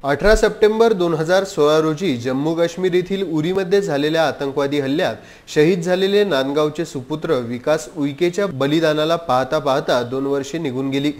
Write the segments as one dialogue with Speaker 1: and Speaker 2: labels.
Speaker 1: 18 September 2016 रोजी जम्मू काश्मीर येथील उरीमध्ये झालेल्या आतंकवादी हल्ल्यात शहीद झालेले नांदगावचे सुपुत्र विकास उईकेच्या बलिदानाला पाहता पाहता 2 वर्षे निघून गेली।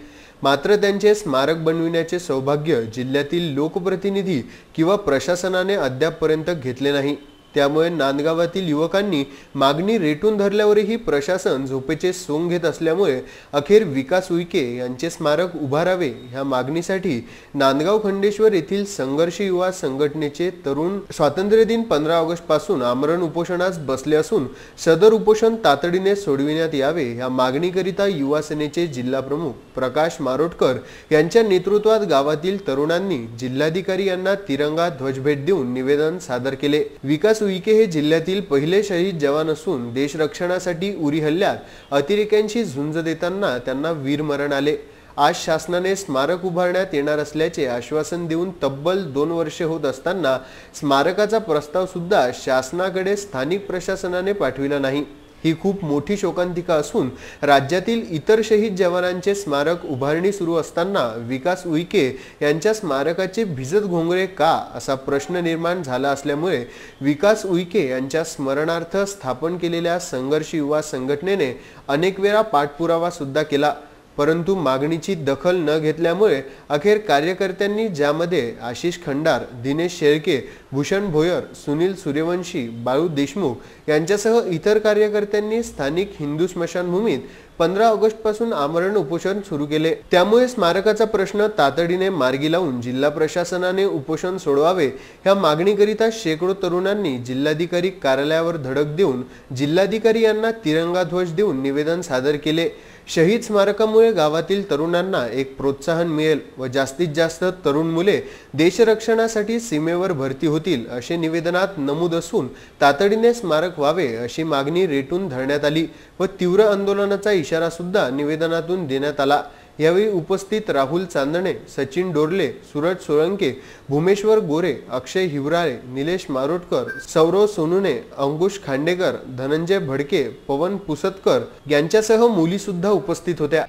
Speaker 1: मात्र त्यांचे स्मारक बनविण्याचे सौभाग्य जिल्ह्यातील लोकप्रतिनिधी किंवा प्रशासनाने अद्यापपर्यंत घेतले नाही। त्यामुळे नांदगावातील युवकांनी मागणी रेटून धरल्यावरही प्रशासन झोपेचे सोंग घेत असल्यामुळे अखेर विकास उईके यांचे स्मारक उभारावे ह्या मागणीसाठी नांदगाव खंडेश्वर येथील संघर्ष युवा संघटनेचे तरुण स्वातंत्र्य दिन 15 ऑगस्ट पासून आमरण उपोषणास बसले असून सदर उपोषण तातडीने सोडविण्यात यावे ह्या मागणीकरिता युवा सेनेचे जिल्हा प्रमुख प्रकाश मारोटकर यांच्या नेतृत्वात गावातील तरुणांनी जिल्हाधिकारी यांना तिरंगा ध्वजभेट देऊन निवेदन सादर केले। विकास उईके हे जिल्ह्यातील पहिले शहीद जवान असून देश रक्षणासाठी उरी हल्ल्यात अतिरेक्यांशी झुंज देताना त्यांना वीरमरण आले। आज शासनाने स्मारक उभारण्यात येणार असल्याचे आश्वासन देऊन तब्बल 2 वर्षे होत असताना स्मारकाचा प्रस्ताव सुद्धा शासनाकडे स्थानिक प्रशासनाने पाठविला नाही। ही खूप मोठी शोकांतिका असून राज्यातील इतर शहीद जवानांचे स्मारक उभारणी सुरू असताना विकास उईके यांच्या स्मारकाचे भिजत घोंगरे का असा प्रश्न निर्माण झाला असल्यामुळे विकास उईके यांच्या स्मरणार्थ स्थापन केलेल्या संघर्ष युवा संघटनेने अनेक वेळा पाठपुरावा सुद्धा केला, परंतु मागणीची दखल न घेतल्यामुळे अखेर कार्यकर्त्यांनी ज्यामध्ये आशिष खंडार, दिनेश शेळके, भूषण भोयर, सुनील सूर्यवंशी, बाळू देशमुख यांच्यासह इतर कार्यकर्त्यांनी स्थानिक हिंदू स्मशानभूमीत 15 ऑगस्ट पासून आमरण उपोषण सुरू केले। त्यामुळे स्मारकाचा प्रश्न तातडीने मार्गी लावून जिल्हा प्रशासनाने उपोषण सोडवावे ह्या मागणीकरिता शेकडो तरुणांनी जिल्हाधिकारी कार्यालयावर धडक देऊन जिल्हाधिकारी यांना तिरंगा ध्वज देऊन निवेदन सादर केले। शहीद स्मारकामुळे गावातील तरुणांना एक प्रोत्साहन मिळेल व जास्तीत जास्त तरुण मुले देशरक्षणासाठी सीमेवर भरती होतील असे निवेदनात नमूद असून तातडीने स्मारक व्हावे अशी मागणी रेटून धरण्यात आली व तीव्र आंदोलनाचा इशारा सुद्धा निवेदनातून देण्यात आला। यावेळी उपस्थित राहुल चांदणे, सचिन डोरले, सूरज सोळंके, भूमेश्वर गोरे, अक्षय हिवराळे, निलेश मारोटकर, सौरव सोनुने, अंकुश खांडेकर, धनंजय भडके, पवन पुसतकर यांच्यासह मुली सुद्धा उपस्थित होत्या।